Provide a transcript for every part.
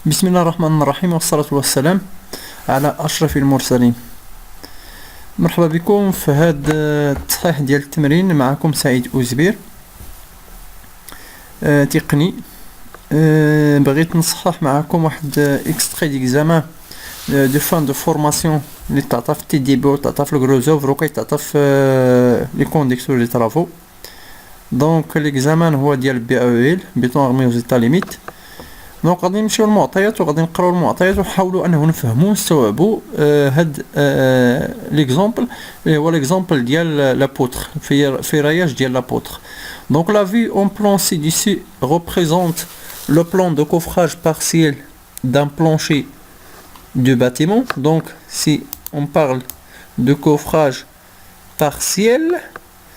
بسم الله الرحمن الرحيم والصلاة والسلام على أشرف المرسلين. مرحبا بكم في هذا التصحيح ديال التمرين. معكم سعيد أوزبير تقني. بغيت نصحح معكم واحد اكستري ديكزامان دو فان دو فورماسيون اللي تعطى في تي دي بي تعطى في الكروزوفر وكيتعطى في لي كونديكسور دي طرافو. دونك ليكزامان هو ديال بي او ال بيتون ارمي وزيتا ليميت. دونك غادي نمشيو للمعطيات وغادي نقراو المعطيات ونحاولوا انه نفهموا ونستوعبوا هاد ليكزامبل اللي هو ليكزامبل ديال لابوتر في راياج ديال لابوتر. Donc la vue en plan ci-dessus représente le plan de coffrage partiel d'un plancher de bâtiment. Donc si on parle de coffrage partiel,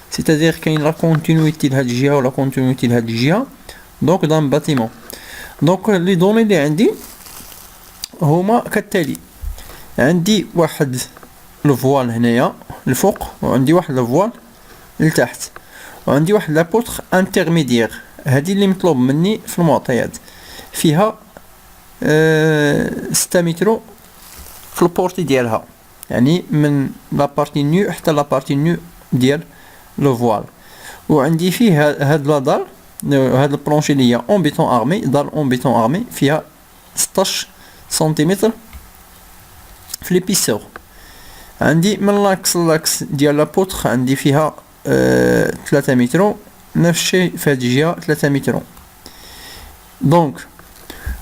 c'est-à-dire qu'il y a la continuité de cette jiha ou la continuité de cette jiha, donc d'un bâtiment. Donc les données اللي عندي هما كالتالي. عندي واحد الفوال هنايا الفوق وعندي واحد الفوال لتحت وعندي واحد لابوتر انترميديير. هذه اللي مطلوب مني في المعطيات. فيها 6 متر في البورتي ديالها، يعني من لابارتي نيو حتى لابارتي نيو ديال لو فوال. وعندي فيه هاد لا دار، هاد البلونشي اللي هي اون بيتون ارمي، دار اون بيتون ارمي فيها 16 سنتيمتر في ليبيسور. عندي من لاكس ديال لابوتر عندي فيها 3 متر، نفس الشيء في هاد الجهة 3 متر. Donc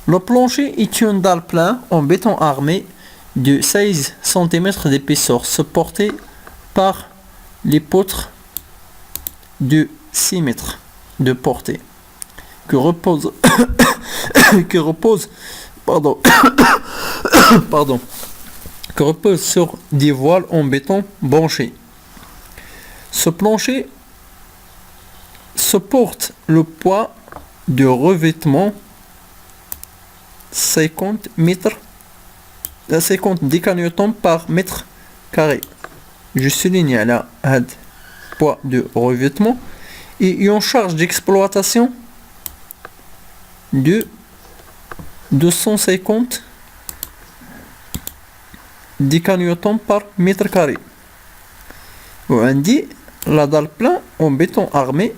le plancher est une dalle plein en béton armé de 16 cm d'épaisseur supporté par les poutres de 6 mètres de portée que repose que repose sur des voiles en béton branché. Ce plancher supporte le poids de revêtement 50 décanotons par mètre carré. Je souligne là le poids de revêtement et une charge d'exploitation de 250 décanotons par mètre carré. On dit la dalle plein en béton armé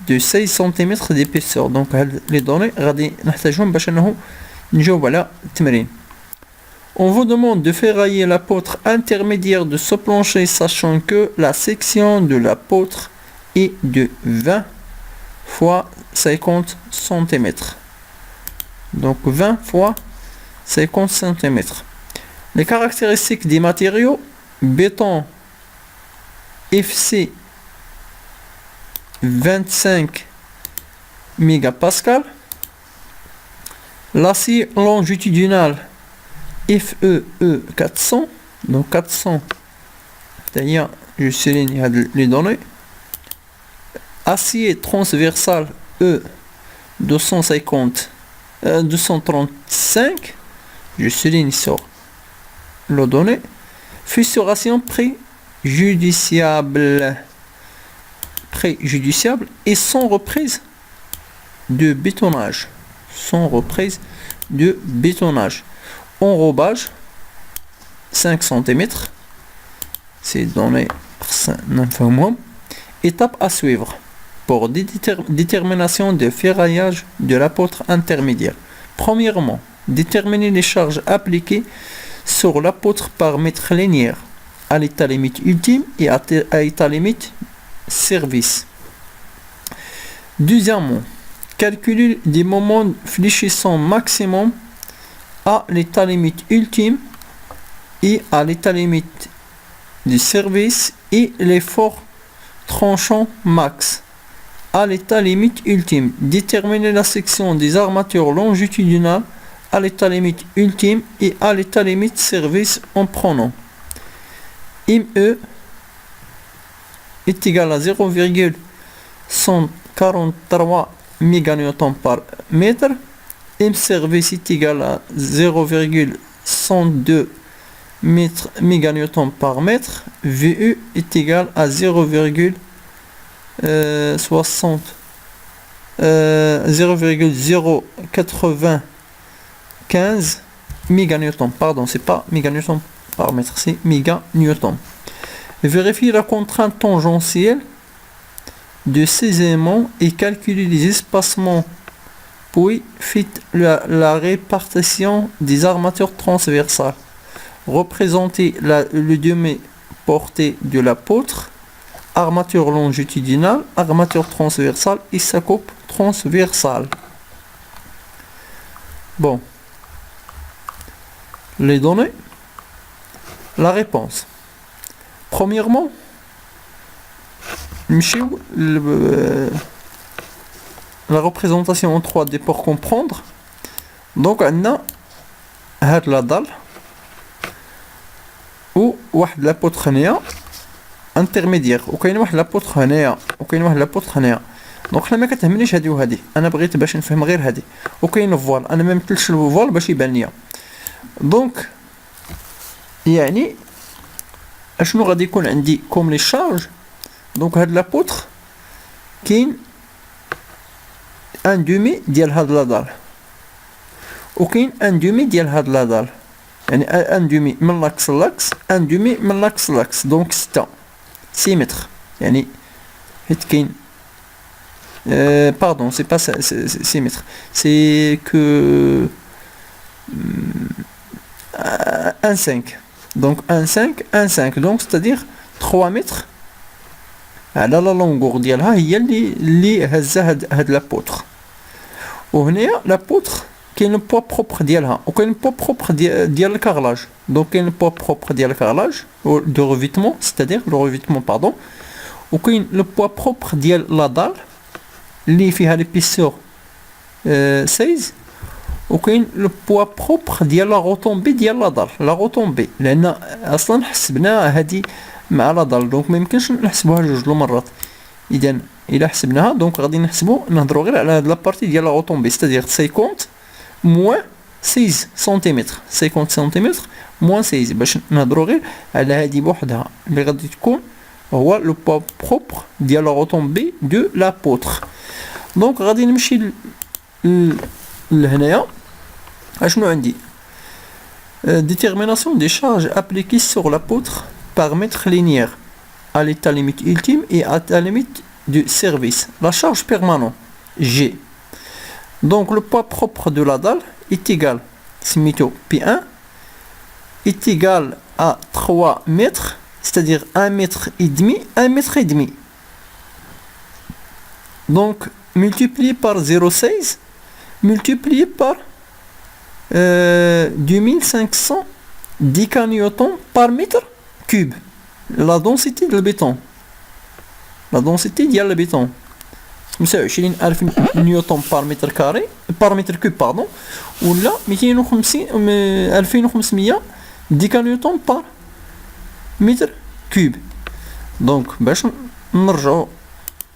de 16 cm d'épaisseur. Donc les données غادي نحتاجهم باش انه نجاوب على التمرين. On vous demande de faire railler la poutre intermédiaire de ce plancher, sachant que la section de la poutre est de 20 fois 50 cm. Donc 20 fois 50 cm. Les caractéristiques des matériaux: béton FC 25 mégapascal, l'acier longitudinal FEE 400, donc 400, c'est-à-dire je souligne les données, acier transversal E 235, je souligne sur les données, fissuration préjudiciable et sans reprise de bétonnage. Enrobage 5 cm. C'est donné. Étape à suivre pour détermination de ferraillage de l'apôtre intermédiaire. Premièrement, déterminer les charges appliquées sur l'apôtre par mètre linéaire à l'état limite ultime et à l'état limite service. Deuxièmement, calculer des moments fléchissants maximum à l'état limite ultime et à l'état limite du service et l'effort tranchant max à l'état limite ultime. Déterminer la section des armatures longitudinales à l'état limite ultime et à l'état limite service en prenant ME est égal à 0,143 méganewtons par mètre, M service est égal à 0,102 méganewtons par mètre, VE est égal à 0,080 15 méganewtons. Pardon, c'est pas méganewtons par mètre, c'est méganewtons. Vérifiez la contrainte tangentielle de ces aimants et calculez les espacements. Puis faites la répartition des armatures transversales. Représentez le demi-portée de la poutre, armature longitudinale, armature transversale et sa coupe transversale. Bon. Les données. La réponse. Premièrement, la représentation en 3D pour comprendre. Donc on a هاد la dalle و واحد لابوتر هنايا انترميديير وكاين واحد لابوتر هنايا وكاين واحد لابوتر هنايا. دونك حنا ما كتهمنيش هادي وهادي، انا بغيت باش نفهم غير هادي. وكاين الفوال، انا ما مثلتش الفوال باش يبان ليا. دونك يعني اشنو غادي يكون عندي كوم لي شارج. دونك هاد لابوتر كاين ان دومي ديال هاد لا دال وكاين ان دومي ديال هاد لا دال، يعني ان دومي من لاكس لاكس، ان دومي من لاكس لاكس. دونك 6 متر. يعني حيت كاين pardon, c'est pas 6 mètres, c'est que 1,5. Donc 1,5, 1,5. Donc c'est-à-dire 3 mètres على لا لونغور ديالها هي اللي هزها هاد لابوتر. وهنايا لابوتر كاين لو بوا بروبر ديالها وكاين لو بوا بروبر ديال الكارلاج. دونك كاين لو بوا بروبر ديال الكارلاج دو ريفيتمون، c'est-à-dire لو ريفيتمون باردون. وكاين لو بوا بروبر ديال لا دال اللي فيها ليبيسور 16. وكاين لو بوا بروبر ديال لا روتومبي ديال لا دار، لا روتومبي لان اصلا حسبنا هذه مع لا دار. دونك ما يمكنش نحسبوها جوج المرات. اذا الا حسبناها دونك غادي نهضروا غير على هاد لابارتي ديال لا روتومبي، ستادير 50 موان 16 سنتيمتر، 50 سنتيمتر موان 16 باش نهضروا غير على هذه بوحدها اللي غادي تكون هو لو بوا بروبر ديال لا روتومبي دو لابوتر. دونك غادي نمشي لهنايا. اشنو عندي؟ détermination des charges appliquées sur l'apôtre par mètre linéaire à l'état limite ultime et à la limite du service. La charge permanente G. Donc le poids propre de la dalle est égal, simito P1, est égal à 3 mètres, c'est-à-dire 1 mètre et demi, 1 mètre et demi. Donc multiplié par 0,16 multiplié par 2500 décanewtons par mètre cube. La densité du béton. La densité ديال البيتون 25000 نيوتن par mètre carré par mètre cube pardon، ولا 2500 décanewtons par mètre cube. دونك باش نرجعوا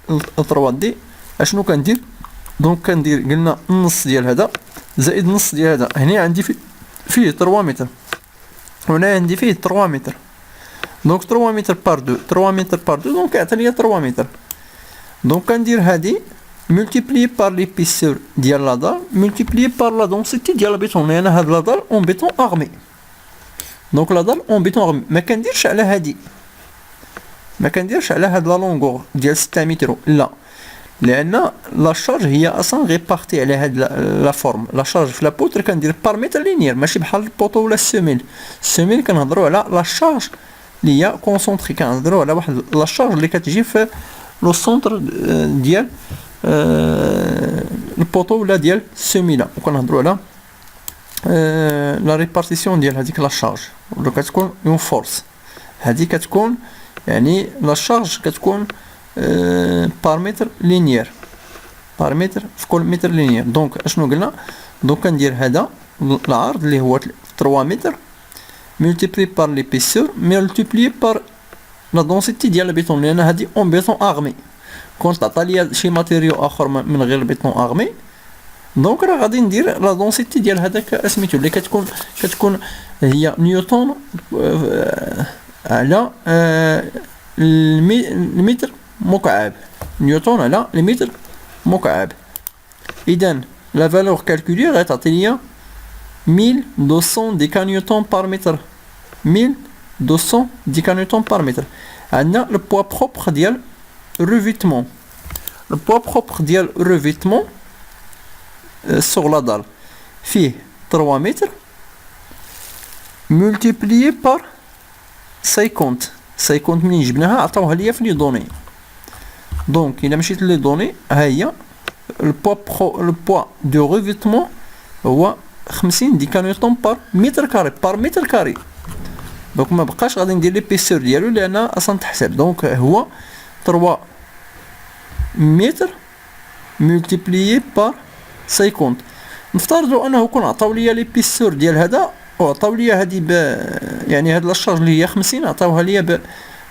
ل 3D اشنو كندير؟ دونك كندير قلنا النص ديال هذا زائد النص ديال هذا. هنا عندي فيه 3 متر وهنا عندي فيه 3 متر. دونك 3 متر بار 2 3 متر بار 2 دونك عطى ليا 3 متر. دونك كندير هادي ملتيبلي بار ليبيسور ديال لا دار ملتيبلي بار لا دونسيتي ديال البيتون، لان هاد لا دار اون بيتون ارمي. دونك لا دار اون بيتون ارمي ما كنديرش على هادي، ما كنديرش على هاد لا لونغور ديال 6 متر، لا، لان لا شارج هي اصلا ريبارتي على هاد لا فورم. لا شارج في لابوتر كندير بار متر لينيير ماشي بحال البوطو ولا السيميل. السيميل كنهضروا على لا شارج اللي هي كونسونطري، كنهضروا على واحد لا شارج اللي كتجي في لو سونتر ديال البوطو ولا ديال السيميلا، وكنهضروا على لا ريبارتيسيون ديال هذيك لا شارج ولا كتكون اون فورس. هذه كتكون يعني لا شارج كتكون بار متر لينيير، بار متر في كل متر لينيير. دونك اشنو قلنا؟ دونك كندير هذا العرض اللي هو 3 متر ملتيبلي بار ليبيسور ملتيبلي بار لا دونسيتي ديال البيتون، لان هذه اون بيتون ارمي. كنت عطى ليا شي ماتيريو اخر من غير البيتون ارمي، دونك راه غادي ندير لا دونسيتي ديال هذاك سميتو اللي كتكون هي نيوتن على المتر مكعب، نيوتن على المتر مكعب. اذا لا فالور كالكولي غتعطي ليا 1200 décanewtons par mètre. 1200 décanewtons par mètre. عندنا le poids propre ديال revêtement. Le poids propre ديال revêtement sur la dalle فيه 3 mètres multiplié par 50. 50 منين جبناها عطاوها ليا في لي دوني. دونك إلا مشيت لي دوني ها هي le poids de revêtement هو 50 décanewtons par mètre carré mètre carré. دونك ما بقاش غادي ندير ليبيسور ديالو لان اصلا تحسب. دونك هو 3 متر ملتيبليي بار 50. نفترضوا انه كون عطاو ليا ليبيسور ديال هذا وعطاو ليا هذه يعني هاد لاشارج اللي هي 50 عطاوها ليا ب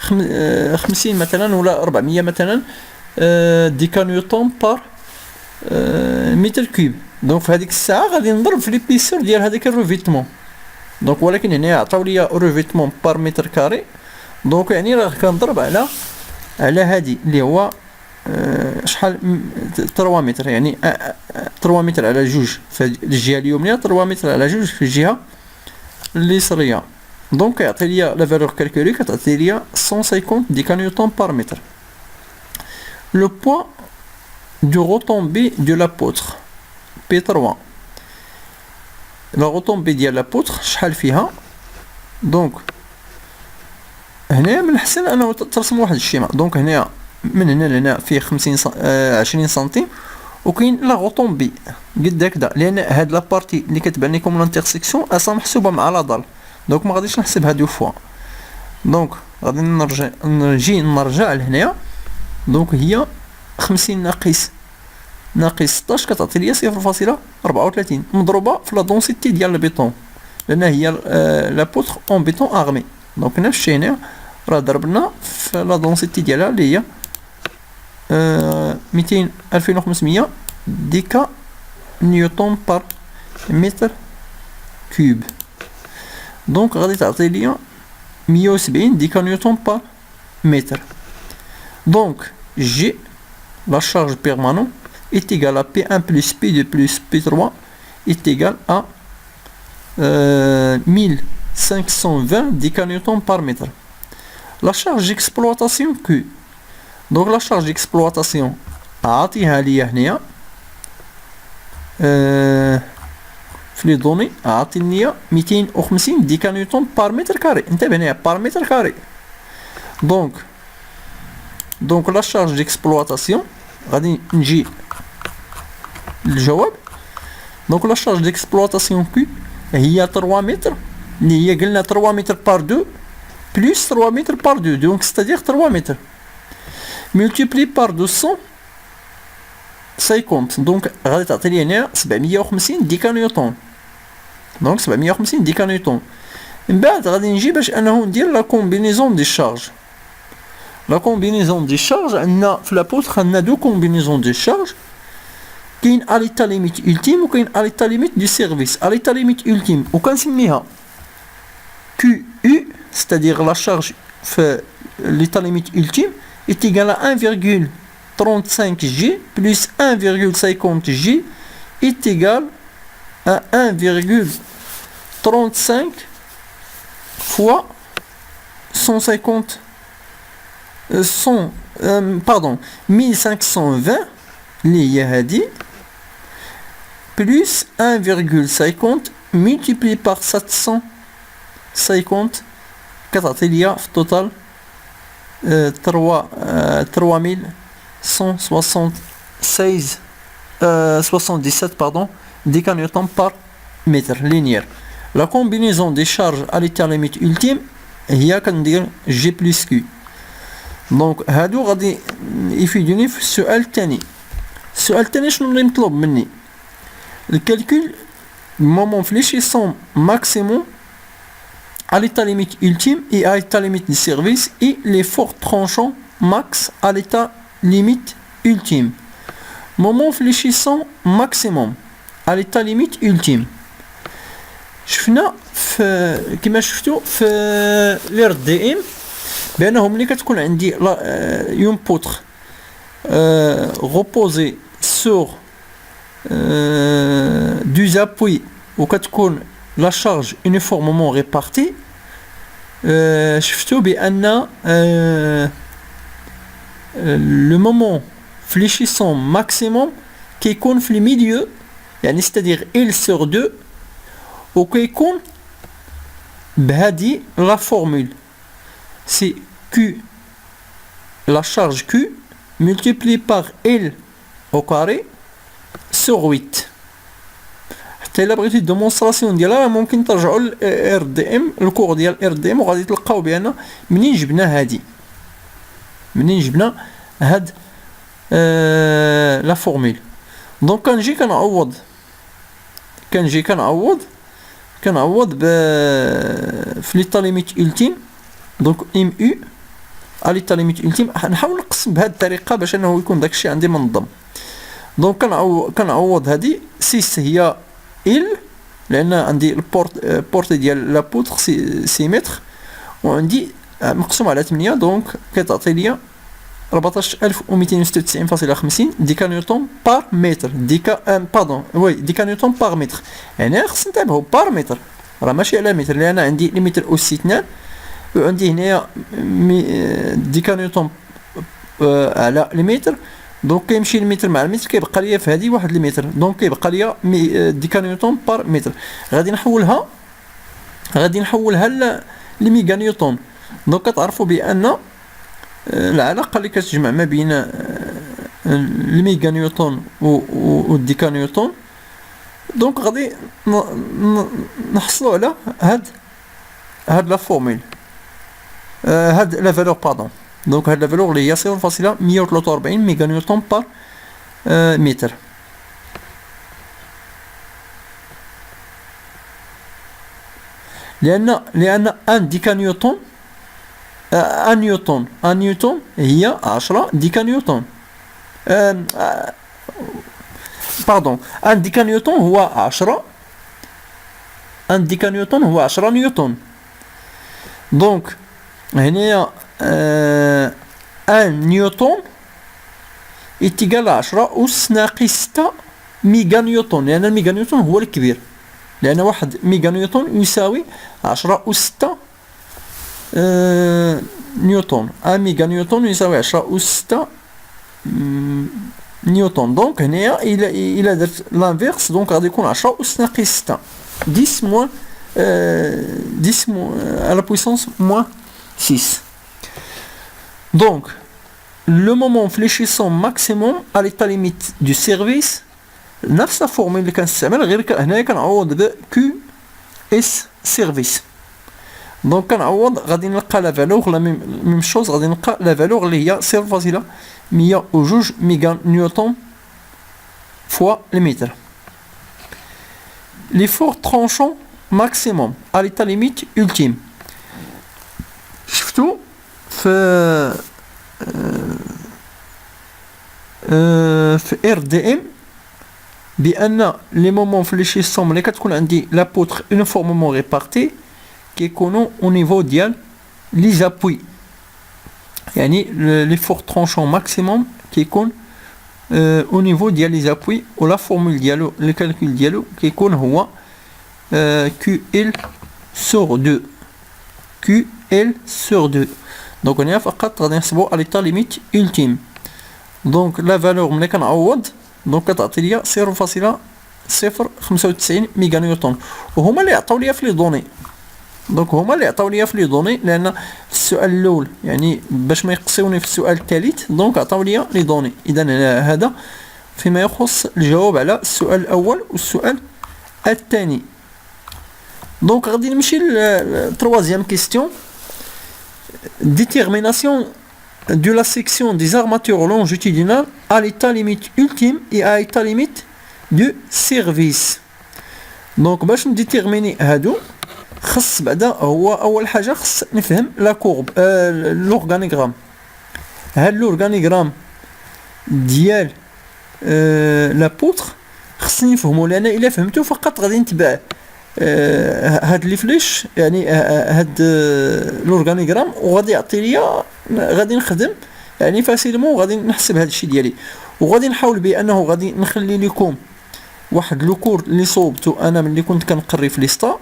50 مثلا ولا 400 مثلا ديكانيوتون بار متر كوب. دونك في هذيك الساعه غادي نضرب في ليبيسور ديال هذاك الروفيتمون. دونك ولكن هنا عطاو ليا روفيتمون بار متر كاري. دونك يعني راه كنضرب على هادي اللي هو شحال 3 متر يعني 3 متر على جوج في الجهه اليمنى 3 متر على جوج في الجهه اليسريه. دونك يعطي ليا لا فالور كالكولي كتعطي ليا 150 décanewtons par mètre. Le poids du retombée de l'apôtre P3. لا غوطومبي ديال لابوتر شحال فيها. دونك هنا من الحسن انه ترسم واحد الشيما. دونك هنا من هنا لهنا فيه 20 سنتيم وكاين لا غوطومبي قد هكذا لان هاد لابارتي اللي كتبان لكم لانترسيكسيون اصلا محسوبه مع لا دال. دونك ما غاديش نحسبها دو فوا. دونك غادي نرجع لهنايا. دونك هي 50 ناقص 16 كتعطي ليا 0.34 مضروبه في لا دونسيتي ديال البيطون لان هي لابوتر اون بيطون اغمي. دونك نفس الشيء هنا راه ضربنا في لا دونسيتي ديالها اللي هي 2500 ديكا نيوتن بار متر كوب. دونك غادي تعطي ليا 170 ديكا نيوتن بار متر. دونك جي لا شارج بيرمانون est égal à P1 plus P2 plus P3 est égal à 1520 décanewtons par mètre. La charge d'exploitation Q. Donc la charge d'exploitation عاطيها ليا هنايا في لي دوني عاطي ليا 250 décanewtons par mètre carré. انتبه هنايا par mètre carré. donc la charge d'exploitation غادي نجي الجواب. دونك لا شارج ديكسبلوطاسيون كو هي 3 متر اللي هي قلنا 3 متر بار 2 بلس 3 متر بار 2 دونك ستادير 3 متر ملتيبلي بار 250. دونك غادي تعطي لي هنا 750 ديكانيوتون. دونك 750 ديكانيوتون. من بعد غادي نجي باش انه ندير لا كومبينيزون دي شارج. لا كومبينيزون دي شارج عندنا في لابوتر عندنا دو كومبينيزون دي شارج. كاين ا ليتا ليميت ultime وكاين ا ليتا ليميت دو سيرفيس. ا ليتا ليميت ultime وكنسميها QU c'est-à-dire la charge في l'état limite ultime est égal à 1,35 G plus 1,50 G est égal à 1,35 fois 150 1520 اللي هي هادي plus 1,50 multiplié par 750 كتعطي ليا في التوتال 3177 pardon décanewtons par mètre linéaire. La combinaison des charges à l'état limite ultime هي كندير G plus Q. دونك هادو غادي يفيدوني في السؤال الثاني. السؤال الثاني شنو اللي مطلوب مني؟ الكالكول moment fléchissant maximum à l'état limite ultime et à l'état limite de service et les forts tranchants max à l'état limite ultime. Moment fléchissant maximum à l'état limite ultime. شفنا في كما شفتوا في لير دي ام بانه ملي كتكون عندي يون بوتر reposé sur deux appuis وكتكون لا شارج يونيفورممون ريبارتي، شفتوا بان لو مومون فليشيسون ماكسيموم كيكون في الميليو، يعني ستادير ال سور 2، وكيكون بهادي لا فورمول سي كي لا شارج كي multiplié par L au carré sur 8. حتى الا بغيتي الديمونستراسيون ديالها ممكن ترجعوا للار دي ام، الكور ديال ار دي ام، وغادي تلقاو بان منين جبنا هاد لا فورمول. دونك كنعوض في ليتا ليميت التيم. دونك ام يو ليتا ليميت التيم نحاول نقسم بهذه الطريقه باش انه يكون داكشي عندي منظم. دونك كنعوض هذه 6 هي ال، لان عندي البورت ديال لا بوتر 6 متر، وعندي مقسوم على 8، دونك كتعطي لي 14296.50 ديكا نيوتن بار متر. ديكا نيوتن بار متر، يعني خصنا نتابعو بار متر، راه ماشي على متر، لان عندي لي متر اس 2 وعندي هنايا ديكا نيوتن على المتر. دونك كيمشي المتر مع المتر كيبقى ليا في هذه واحد المتر، دونك كيبقى ليا ديكا نيوتن بار متر. غادي نحولها لميغا نيوتن. دونك كتعرفوا بان العلاقه اللي كتجمع ما بين الميغا نيوتن والديكا نيوتن، دونك غادي نحصلوا على هاد لا فورمول، هاد لا فالور باردون. دونك هاد لا فالور اللي هي 0.143 ميغا نيوتن بار متر. لان ان ديكا نيوتن، ان نيوتن هي 10 ديكا نيوتن. باردون، ان ديكا نيوتن هو 10، ان ديكا نيوتن هو 10 نيوتن. دونك هنايا ان نيوتن يتيقال 10 أس ناقص 6 ميغا نيوتن، لأن الميغا نيوتن هو الكبير، لأن واحد ميغا نيوتن يساوي 10 أس 6 نيوتن. ان ميغا نيوتن يساوي 10 أس 6 نيوتن. دونك هنايا إلا درت لانفيرس، دونك غادي يكون 10 أس ناقص 6، 10 موان 10 à la puissance moins 6. Donc, le moment fléchissant maximum à l'état limite du service، نفس الفورمول اللي كنستعمل، غير هنايا كنعوض ب كيو اس سيرفيس. دونك كنعوض غادي نلقى لا فالور لا ميم شوز، غادي نلقى لا فالور اللي هي 0.102 ميغا نيوتن فوا المتر. l'effort tranchant maximum à l'état limite ultime. شفتوا في ار دي ام بان لي مومون فليشيسون ملي كتكون عندي لا بوتر يونيفورممون ريبارتي كيكونوا او نيفو ديال لي زابوي، يعني لي فور ترونشون ماكسيموم كيكون او نيفو ديال لي زابوي، ولا فورمول ديالو لي كالكول ديالو كيكون هو QL sur 2. QL sur 2. Donc on a فقط غادي نحسبو على l'état limite ultime. Donc la valeur ملي كنعوض دونك كتعطي ليا 0.095 ميغا نيوتن، وهما اللي عطاو ليا في لي دوني. دونك هما اللي عطاو ليا في لي دوني، لان في السؤال الاول يعني باش ما يقصيوني في السؤال الثالث، دونك عطاو ليا لي دوني. اذا هذا فيما يخص الجواب على السؤال الاول والسؤال الثاني. Donc, غادي نمشي troisième question. Détermination de la section des armatures longitudinales à l'état limite ultime et à l'état limite du service. Donc باش نديتيرميني هادو خص بعدا هو اول حاجه خص نفهم لا كورب لورغانيغرام. هاد لورغانيغرام ديال لا بوتر خصني نفهمو، لان الا فهمتو فقط غادي نتبع هاد لي فليش، يعني هاد لورغانيغرام، وغادي يعطي ليا غادي نخدم يعني فاسيلمون، وغادي نحسب هاد الشيء ديالي، وغادي نحاول بانه غادي نخلي لكم واحد لو كور اللي صوبتو انا ملي كنت كنقري في ليستا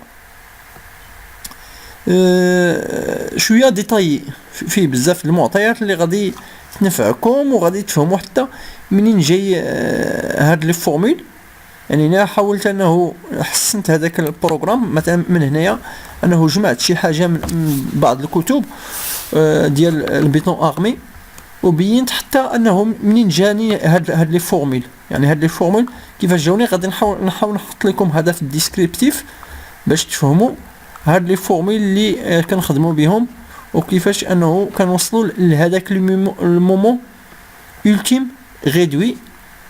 شويه ديتاي فيه بزاف المعطيات اللي غادي تنفعكم وغادي تفهموا حتى منين جاي هاد لي فورمول. يعني انا حاولت انه حسنت هذاك البروغرام مثلا من هنايا انه جمعت شي حاجه من بعض الكتب ديال البيتون ارمي وبينت حتى انه منين جاني هاد لي فورمول. يعني هاد لي فورمول كيفاش جاوني غادي نحاول نحط لكم هذا في الديسكريبتيف باش تفهموا هاد لي فورمول اللي كنخدموا بهم وكيفاش انه كنوصلوا لهذاك المومون ultime réduit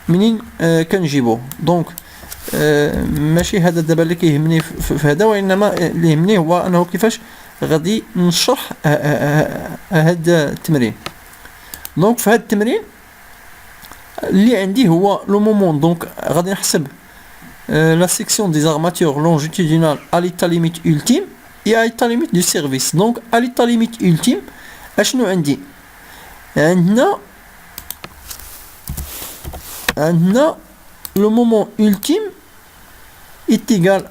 منين كنجيبوه. دونك ماشي هذا دابا اللي كيهمني في هذا، وانما اللي يهمني هو انه كيفاش غادي نشرح هذا التمرين. دونك في هذا التمرين اللي عندي هو لو مومون. دونك غادي نحسب لا سيكسيون دي زارماتور لونجيتودينال à l'état limite ultime et à l'état limite du service. دونك à l'état limite ultime اشنو عندي؟ عندنا لو مومون ultime est égal،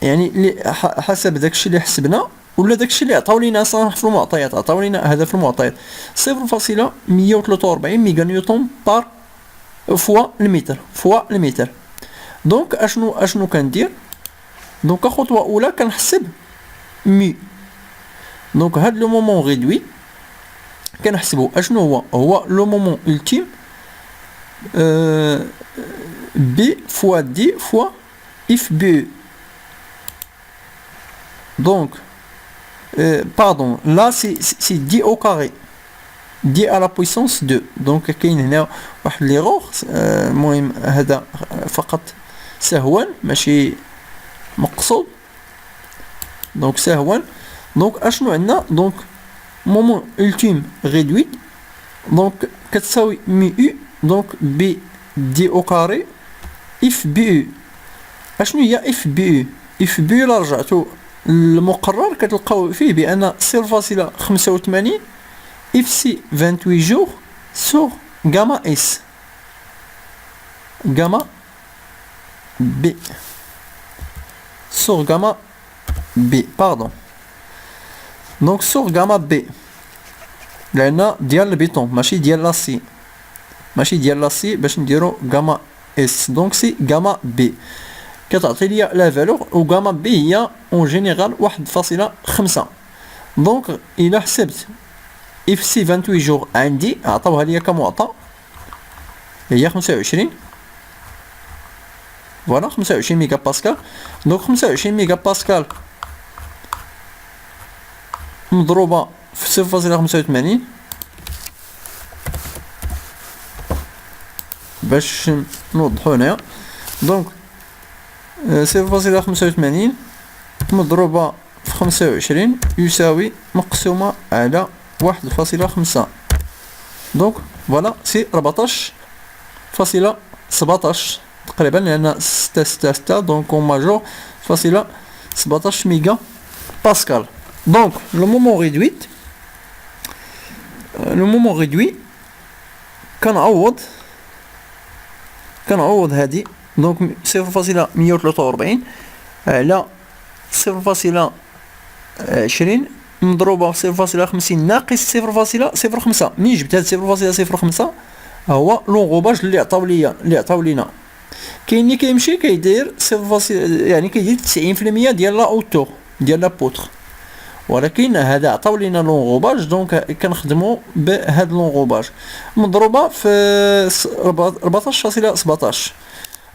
يعني حسب داكشي اللي حسبنا ولا داكشي اللي عطاو لينا صح في المعطيات. عطاو لينا هذا في المعطيات 0.143 ميغا نيوتن بار فوا المتر. دونك اشنو كندير؟ دونك خطوه اولى كنحسب مي. دونك هاد لو مومون ريدوي كنحسبو اشنو هو لو مومون ultime B fois D fois FBE. Donc, pardon, là c'est D au carré. D à la puissance 2. Donc, كاين هنا واحد ليغور. المهم هذا فقط سهوا ماشي مقصود. دونك سهوا. دونك اشنو عندنا؟ دونك مومون ultime réduit دونك كتساوي مي U. دونك بي دي او كاري اف بي يو. اشنو هي اف بي يو؟ اف بي يو لا رجعتو المقرر كتلقاو فيه بان 0.85 اف سي 28 جور سور غاما اس غاما بي سور غاما بي باردون. دونك سور غاما بي لان ديال البيتون ماشي ديال لاسي، ماشي ديال لاسي باش نديرو غاما اس. دونك سي غاما بي كتعطي ليا لا فالور، و غاما بي هي اون جينيرال 1.5. دونك الى حسبت اف سي 28 جور عندي عطاوها ليا كمعطى هي 25 فوالا 25 ميغا باسكال. دونك 25 ميغا باسكال مضروبه في 0.85 باش نوضحو هنايا. دونك 0.85 مضروبة في 25 يساوي مقسومة على 1.5. دونك فوالا سي 14.17 تقريبا، لأن 6 دونك اون ماجور فاصلة 17 ميغا باسكال. دونك لو مومون ريدوي كنعوض هادي. دونك 0.143 على 0.20 مضروبة في 0.50 ناقص 0.05. منين جبت هاد 0.05 هو لونغوباج اللي عطاو لينا. كاين اللي كيمشي كيدير 0. يعني كيدير 90% ديال لا اوتور ديال لا بوتر، ولكن هذا عطاو لينا لونغوباج. دونك كنخدمو بهاد لونغوباج مضروبه في 14.17.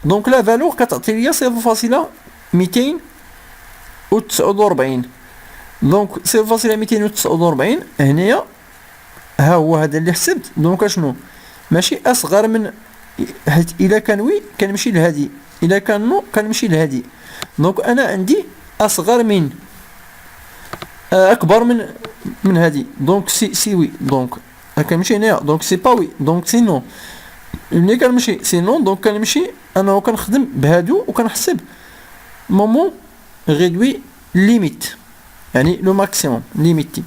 دونك لا فالور كتعطي ليا 0.249. دونك 0.249 هنايا ها هو هذا اللي حسبت. دونك اشنو؟ ماشي اصغر من، حيت الا كان وي كنمشي لهادي، الا كان نو كنمشي لهادي. دونك انا عندي اصغر من اكبر من هادي. دونك سي وي. دونك كنمشي هنايا دونك سي با وي. دونك سي نو. ملي كنمشي سي نو دونك كنمشي انا كنخدم بهادو وكنحسب مومون ريدوي ليميت، يعني لو ماكسيموم ليميتي.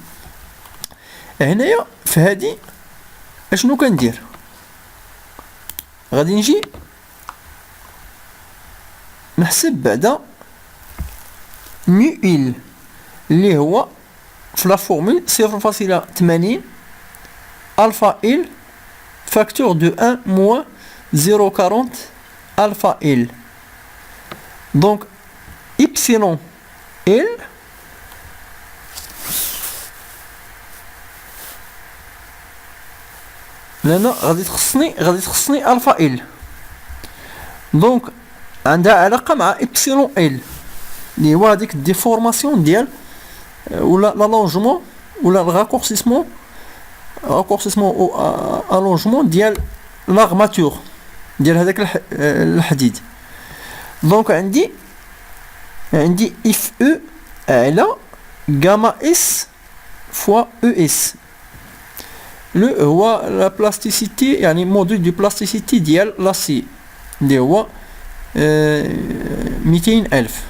هنايا في هادي اشنو كندير؟ غادي نجي نحسب بعدا ميو إل اللي هو في لا فورمول 0.80 ألفا إل فاكتور دو 1 موان 0.40 ألفا إل. دونك إبسيلون إل لأن غادي تخصني ألفا إل. دونك عندها علاقة مع إبسيلون إل اللي هو هاديك ديفورماسيون ديال ولا لالونجمون ولا الراكورسيسمون او الونجمون ديال لاغماتور ديال هذاك الحديد. دونك عندي اف او على غاما اس فوا او اس. لو هو لا بلاستيسيتي يعني موديل دو بلاستيسيتي ديال لاسي اللي هو 200,000.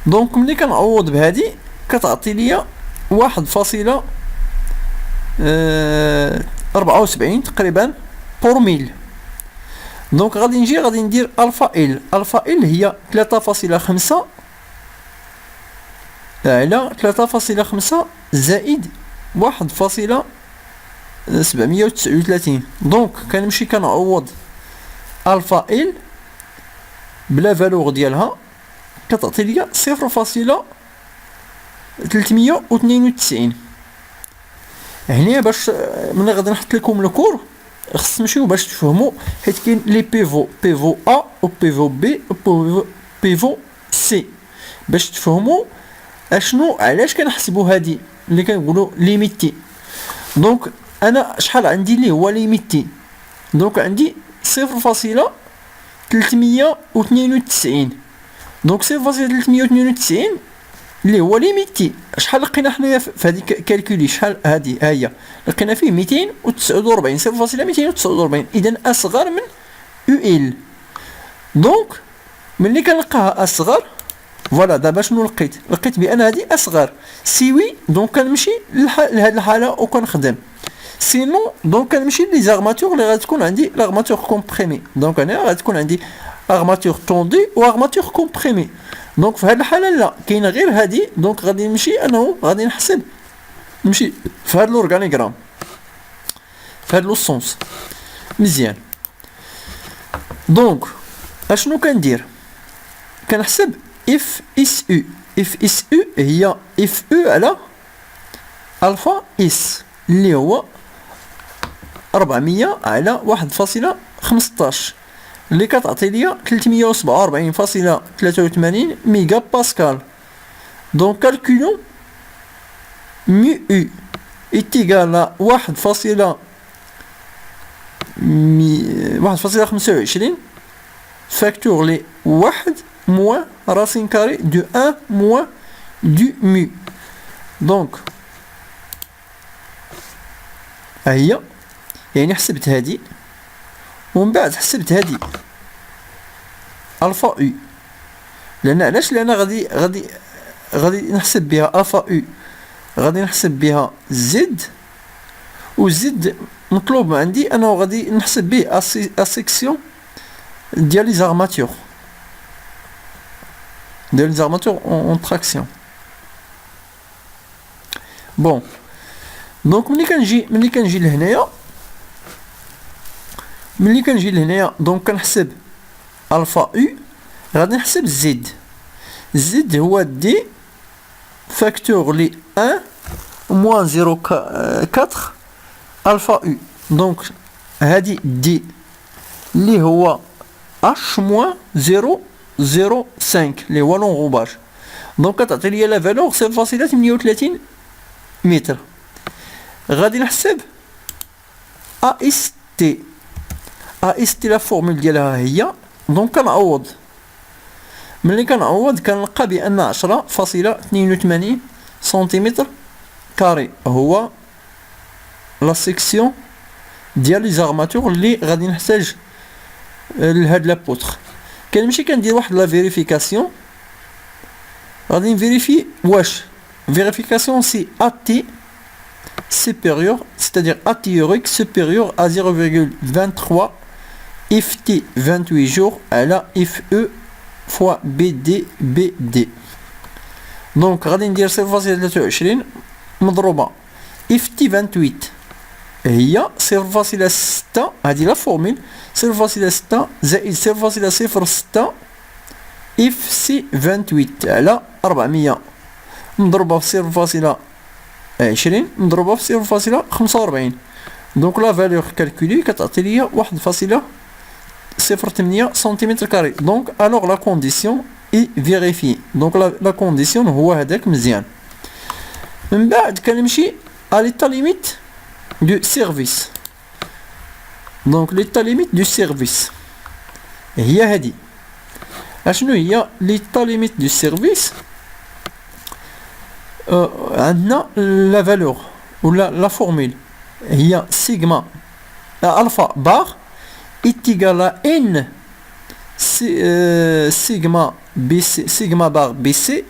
دونك ملي كنعوض بهادي كتعطي ليا 1.74 تقريبا بور ميل. دونك غادي ندير الفا ال. الفا ال هي 3.5 على 3.5 زائد 1.739. دونك كنمشي كنعوض الفا ال بلا فالور ديالها كتعطي ليا 0.392. هنا باش ملي غادي نحط لكم الكور خص نمشيو باش تفهموا، حيت كاين لي بيفو ا و بيفو بي و بيفو سي باش تفهموا اشنو علاش كنحسبوا هادي اللي كنقولوا ليميتي. دونك انا شحال عندي اللي هو ليميتي؟ دونك عندي 0.392. دونك 0.392 اللي هو ليميتي. شحال لقينا حنايا في هذه كالكولي؟ شحال هذه هي لقينا فيه 249 0.249. اذا اصغر من يو ال. دونك ملي كنلقاها اصغر فوالا دابا شنو لقيت بان هذه اصغر سي. دونك كنمشي لهاد الحاله وكنخدم. سينون دونك كنمشي لي زارماتور اللي غتكون عندي لارماتور كومبريمي. دونك انا غتكون عندي ارماتور توندي و ارماتور كومبريمي. دونك في هاد الحاله لا كاينه غير هادي. دونك غادي نمشي انه غادي نمشي في هاد لورغانيغرام في هاد لو سونس مزيان. دونك اشنو كندير؟ كنحسب اف اس او. اف اس او هي اف او على الفا اس اللي هو 400 على 1.15 اللي كتعطي ليا 347.83 ميغا باسكال. دونك كالكولون ميو او إتيغال à 1.25 فاكتور لي 1 موان راسين كاري دو 1 موان دو ميو. دونك هي يعني حسبت هادي ومن بعد حسبت هادي الفا او. لان علاش؟ لان غادي نحسب بها الفا او، غادي نحسب بها زد، وزد مطلوب عندي انا غادي نحسب به السيكسيون ديال لي زارماتور اون تراكسيون. بون دونك ملي كنجي لهنايا دونك كنحسب الفا او. غادي نحسب زد هو دي فاكتور لي 1 موان 0.4 الفا او. دونك هادي دي اللي هو اش موان 0.05 اللي هو لونغوباج. دونك كتعطي ليا لا فالور 0.38 متر. غادي نحسب ا اس تي. ا اس تي لا فورمول ديالها هي دونك كنعوض. ملي كنعوض كنلقى بان 10.82 سنتيمتر كاري هو لا سيكسيون ديال لي زارماتور اللي غادي نحتاج لهاد لا بوتر. كنمشي كندير واحد لا فيريفيكاسيون. غادي نفيريفي واش فيريفيكاسيون سي ا تي supérieur, c'est-à-dire A théorique supérieur à 0,23 if t 28 jours على if e fois bd bd. دونك غادي ندير 0.23 مضروبة if t 28 هي 0.6 هذه لا فورميل 0.6 زائد 0.06 if c 28 على 400 مضروبة في 0.20 مضروبة في 0.45. دونك لا فالور كالكولي كتعطي ليا 1.08 سنتيمتر كاري. دونك الوغ لا كونديسيون اي فيريفي. دونك لا كونديسيون هو هذاك مزيان. من بعد كنمشي à l'état limite du service. دونك l'état limite du service هي هذه. اشنو هي l'état limite du service؟ عندنا لا فالور ولا لا فورميل هي سيغما الفا بار est égal à n سيغما بي سي سيغما بار بي سي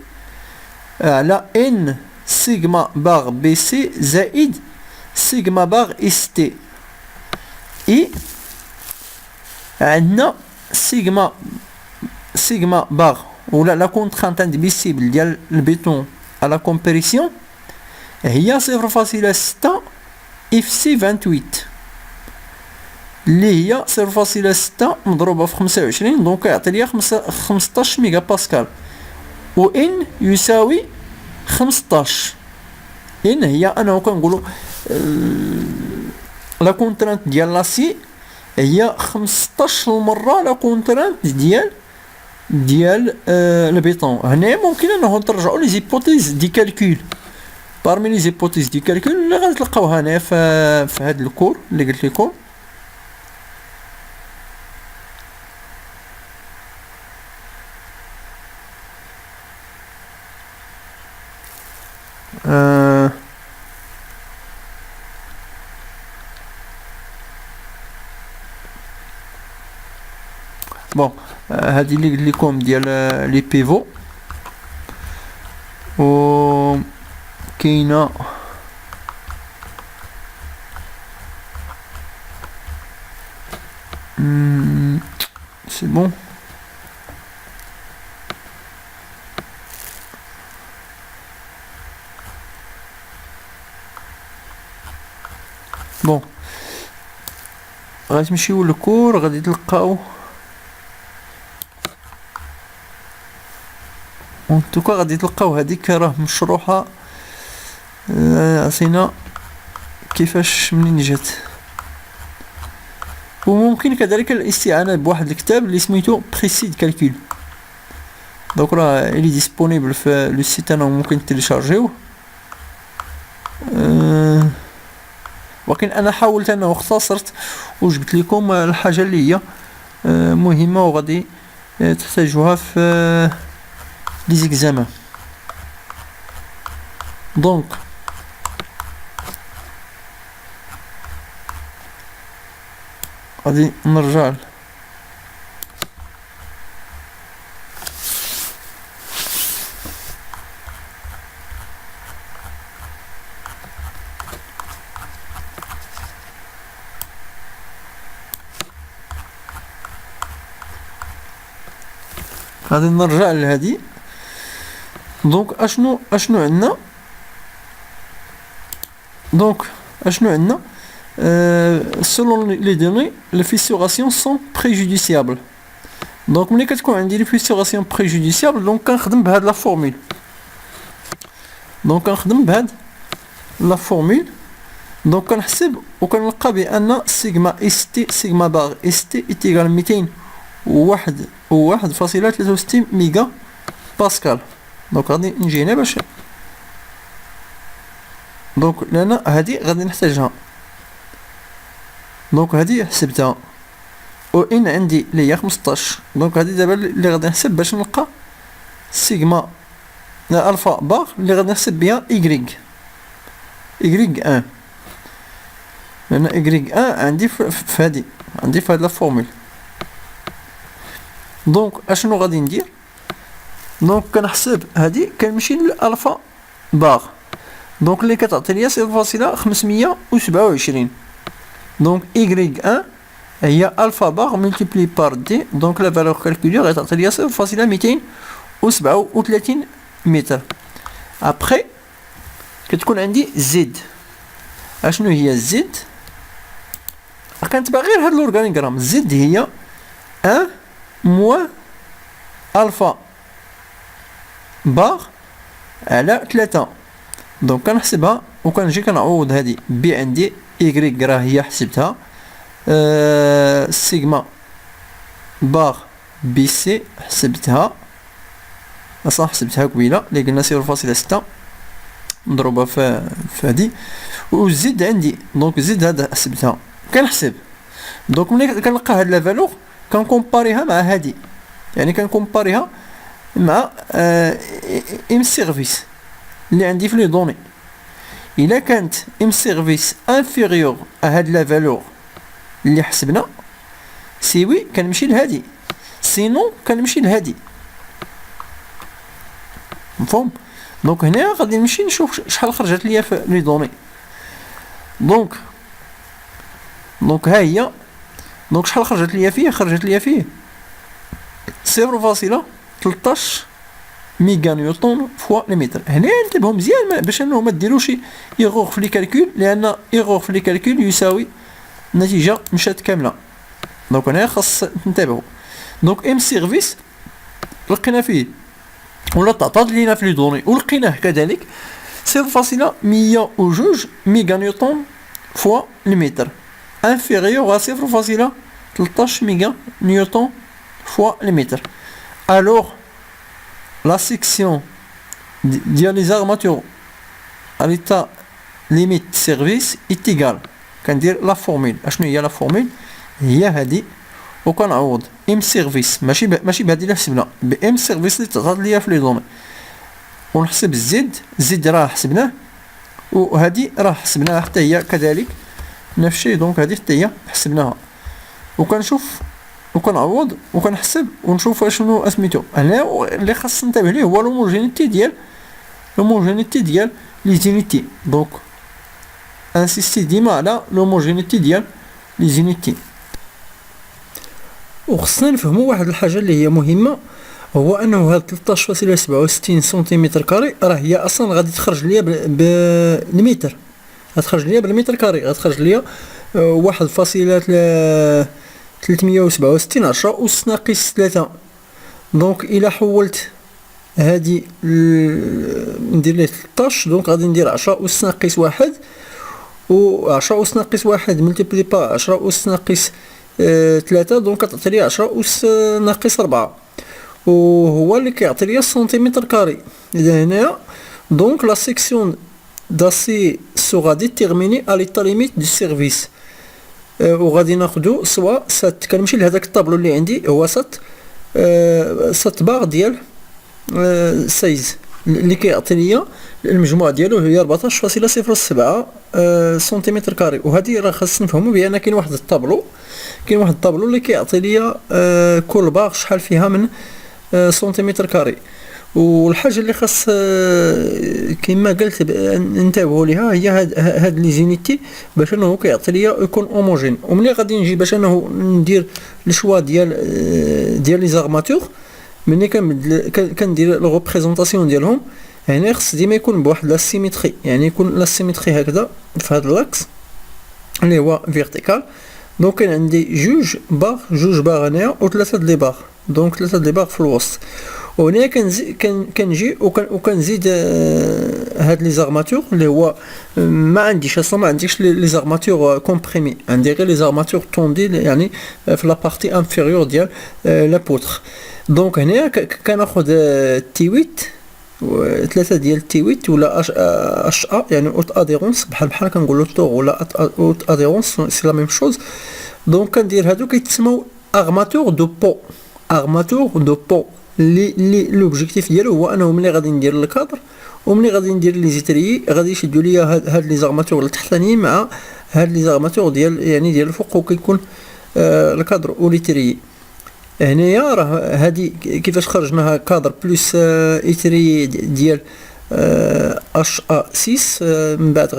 على n سيغما بار بي سي زائد سيغما بار اس تي. اي عندنا سيغما بار ولا لا كونترانت انديبيسيبل ديال البيتون على كومبريسيون هي 0.6 اف سي 28 اللي هي 0.6 مضروبة في 25. دونك يعطي ليا 15 ميغا باسكال و ان يساوي 15. ان هي انه كنقولوا لا كونترانت ديال لاسي هي 15 مرة لا كونترانت ديال البيطون. هنا ممكن انه ترجعوا لي زيبوتيز دي كالكول. parmi les hypothèses du calcul اللي غادي تلقاوها هنا في هذا الكور اللي قلت لكم. بون هذه اللي قلت لكم ديال لي بيفو. و كاينه سي بون. بون غادي تمشيو للكور غادي تلقاو انتوكا غادي تلقاو هذيك راه مشروحه. عطينا كيفاش منين جات. وممكن كذلك الاستعانه بواحد الكتاب اللي سميتو بريسيد كالكول. دونك راه اللي ديسپونيبل في لو سيت انا ممكن تيليشارجيوه. ولكن انا حاولت انه اختصرت وجبت لكم الحاجه اللي هي مهمه وغادي تحتاجوها في لي زيكزامان. دونك غادي نرجع لهذه. دونك اشنو عندنا. دونك اشنو عندنا selon les données les fissurations sont préjudiciables. دونك ملي كتكون عندي لي فيسوراسيون بريجوديسيابل دونك كنخدم بهاد لا فورمول. لا فورمول دونك كنحسب وكنلقى بان سيغما اس تي سيغما بار اس تي ايكال 201.63 ميغا باسكال. دونك غادي نجي هنا باش دونك لان هادي غادي نحتاجها. دونك هادي حسبتها و ان عندي اللي هي 15. دونك هادي دابا اللي غادي نحسب باش نلقى سيغما الفا بار اللي غادي نحسب بها y 1 لان y 1 عندي في هادي عندي في هاد لا فورمول. دونك اشنو غادي ندير. دونك كنحسب هادي كنمشي للالفا بار. دونك اللي كتعطي ليا 0.527. دونك y 1 هي الفا باغ ملتيبلي بار دي، دونك لا فالور كالكولي غتعطي ليا 0.237 متر. ابخي كتكون عندي زد. اشنو هي زد؟ كنتبع غير هاد الاورغانيغرام. زد هي 1 موان الفا باغ على 3. دونك كنحسبها وكنجي كنعوض هادي بي عندي إيكغيك راه هي حسبتها سيغما باغ بي سي حسبتها اصلا حسبتها قبيله اللي قلنا 0.6 مضروبه في هادي، وزيد عندي دونك زيد هذا حسبتها كنحسب. دونك ملي كنلقى هاد لا فالور كنكومباريها مع هادي، يعني كنكومباريها مع ام سيرفيس اللي عندي في لي دوني. الا كانت ام سيرفيس انفيريور هاد لا فالور اللي حسبنا سيوي كنمشي لهادي، سينو كنمشي لهادي. مفهوم؟ دونك هنا غادي نمشي نشوف شحال خرجت ليا في لي دوني. دونك ها هي. دونك شحال خرجت ليا فيه؟ خرجت ليا فيه 0.13 ميغا نيوتن فوا المتر. هنا انتبهوا مزيان باش انه ما ديروش ايغور في لي كالكول، لان ايغور في لي كالكول يساوي النتيجه مشات كامله. دونك هنا خاص تنتبهوا. دونك ام سيرفيس لقينا فيه ولا تعطات لينا في لي دوني ولقيناه كذلك 0.102 ميغا نيوتن فوا المتر انفيريور à 0.13 ميغا نيوتن فوا المتر. alors la section ديال لي زارماتور à l'état limite service est égal. كندير لا فورمول. اشنو هي لا فورمول؟ هي هادي وكنعوض ام سيرفيس ماشي بهادي اللي حسبنا، بام سيرفيس اللي تعطات ليا في لي دوني، ونحسب الزد راه حسبناه، وهادي راه حسبناها حتى هي كذلك نفس الشيء. دونك هادي حتى هي حسبناها وكنشوف وكنعوض وكنحسب ونشوف شنو اسميتو. هنا اللي خاص ننتبه ليه هو لوموجينيتي ديال لي زينيتي. دونك انسيستي ديما على لوموجينيتي ديال لي زينيتي. وخصنا نفهموا واحد الحاجه اللي هي مهمه، هو انه هاد 13.67 سنتيمتر كاري راه هي اصلا غادي تخرج ليا بالمتر، غتخرج ليا بالمتر كاري، غتخرج ليا 1.367 10 أس ناقص 3. دونك الا حولت هادي ندير ليه 13، دونك غادي ندير 10 أس ناقص 1، و 10 أس ناقص 1 ملتيبلي با 10 أس ناقص 3، دونك كتعطي لي 10 أس ناقص 4، وهو اللي كيعطي لي سنتيمتر كاري. اذا هنايا دونك لا سيكسيون داسي سوغا ديتيرميني ا ليتا ليميت دو سيرفيس. وغادي ناخدو سوا سات، كنمشي لهداك الطابلو اللي عندي هو سات باغ ديال 16 اللي كيعطي لي المجموع ديالو هي 14.07 سنتيمتر كاري. وهذه راه خاص نفهموا بان كاين واحد الطابلو اللي كيعطي لي كل باغ شحال فيها من سنتيمتر كاري. والحاجه اللي خاص كما قلت انتبهوا ليها هي هاد لي زينيتي باش انه كيعطي لي يكون هوموجين. وملي غادي نجي باش انه ندير الشوا ديال لي زارماتور، ملي كندير لو ريبريزونطاسيون ديالهم هنا خص ديما يكون بواحد لا سيميتري، يعني يكون لا سيميتري هكذا في هذا الاكس اللي هو فيرتيكال. دونك كاين عندي جوج باغ هنايا وثلاثه د لي باغ، دونك ثلاثه د لي باغ في الوسط. وهنا كنجي وكنزيد هاد لي زارماتور اللي هو ما عنديش اصلا، ما عنديش لي زارماتور كومبريمي، عندي غير لي زارماتور طوندي يعني في لا بارتي انفيريور ديال لا بوتر. دونك هنا كناخذ تي 8 ثلاثه ديال تي 8 ولا اش ا يعني اوت اديرونس بحال كنقولوا طور ولا اوت اديرونس سي لا ميم شوز. دونك كندير هادو كيتسموا ارماتور دو بو لي لوبجيكتيف ديالو هو انه ملي غادي ندير الكادر وملي غادي ندير لي زيتريي غادي يشدوا لي هاد لي زارماتور التحتانيين مع هاد لي زارماتور ديال الفوق، وكيكون الكادر وليتريي. هنايا راه هادي كيفاش خرجناها كادر بلس ايتري ديال اش ا 6 من بعد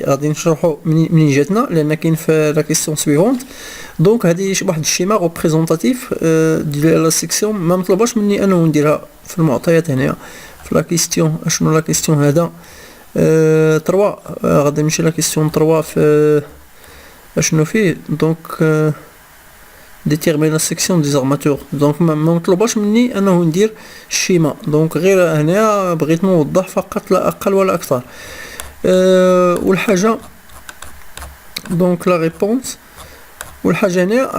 غادي نشرحوا منين جاتنا لان كاين في لا كيسيون سويفونت. دونك هذه واحد الشيما ريبريزونطاتيف ديال لا سيكسيون، ما مطلوباش مني انه نديرها في المعطيات هنايا في لا كيسيون. اشنو لا كيسيون هذا 3 غادي نمشي لا كيسيون 3 في اشنو فيه. دونك déterminer la section des armatures. دونك ما مطلوباش مني انه ندير الشيما، دونك غير هنا بغيت نوضح فقط لا اقل ولا اكثر. والحاجه دونك لا ريبونس، والحاجه هنا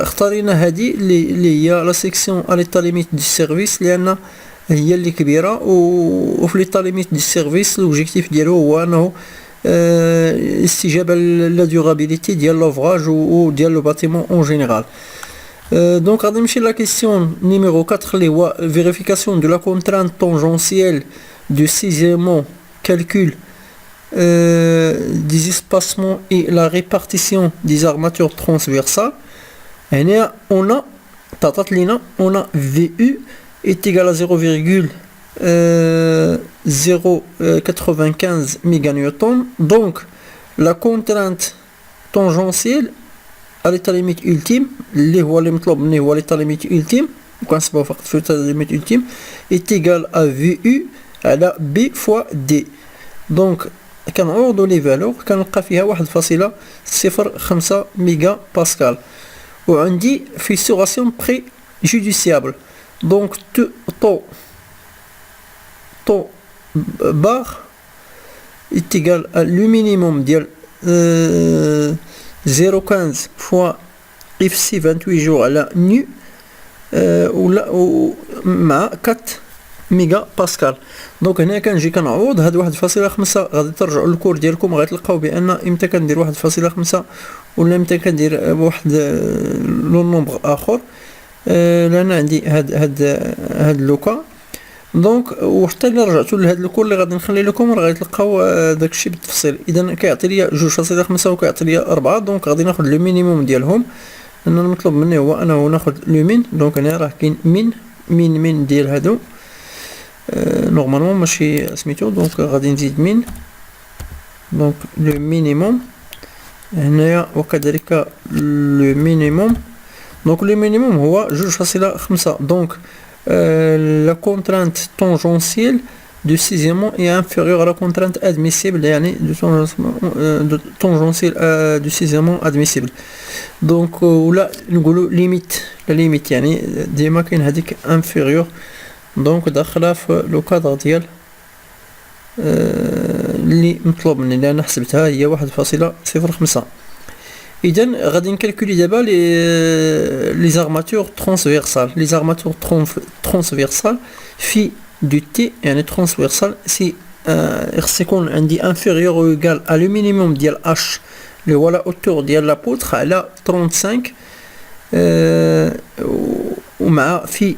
اختارينا هذه اللي هي لا سيكسيون على ليتا ليميت دي سيرفيس لان هي اللي كبيره، وفي ليتا ليميت دي سيرفيس لوبجيكتيف ديالو هو انه استجابه لا ديورابيليتي ديال لوفراج و ديال لو باتيمون اون جينيرال. دونك غادي نمشي لا كيسيون نيميرو 4 اللي هو فيريفيكاسيون دو لا كونترانت طونجونسييل دو سيزيمون كالكول des espacements et la répartition des armatures transversales. هنا on a تعطات لينا on a VU est égal à 0,095 méganewtons. Donc la contrainte tangentielle à l'état limite ultime اللي هو اللي مطلوب مني هو l'état limite ultime وكنحسبوه فقط في l'état limite ultime est égal à VU على B fois D. Donc كنعوضوا لي فالور كنلقى فيها 1.05 ميجا باسكال، وعندي في سوراسيون بري جوديسيابل. دونك طو بار est égal à le minimum ديال 0.15 fois FC 28 jours على نيو ولا مع 4 ميجا باسكال. دونك هنا كنجي كنعوض هاد 1.5 غادي ترجعوا للكور ديالكم غتلقاو بان امتى كندير 1.5 ولا امتى كندير واحد لو نومبر اخر، لان عندي هاد لوكا. دونك وحتى الا رجعتوا لهاد الكور اللي غادي نخلي لكم راه غتلقاو داكشي بالتفصيل. اذا كيعطي ليا 2.5 وكيعطي ليا 4. دونك غادي ناخذ لو مينيموم ديالهم لان المطلوب مني هو انه ناخذ لو مين. دونك هنا راه كاين مين ديال هادو نورمالمون ماشي سميتو. دونك غادي نزيد مين، دونك لو مينيموم هنايا وكذلك لو مينيموم. دونك لو مينيموم هو 2.5. دونك la contrainte tangentielle de sixièmement est inférieure à la contrainte admissible يعني de tangentielle du sixièmement admissible. donc ولا نقولوا ليميت لا ليميت يعني ديما كاين هذيك inférieur دونك داخله في لو كادر ديال اللي مطلوب مني لان حسبتها هي 1.05. إذن غادي نكالكولي دابا لي زارماتور ترانسفيرسال. لي زارماتور ترانسفيرسال في دو تي يعني ترانسفيرسال سي خص يكون عندي انفيريور او ايغال ا لو مينيموم ديال اش اللي هو لا اوتور ديال لا بوتر على 35 ومع في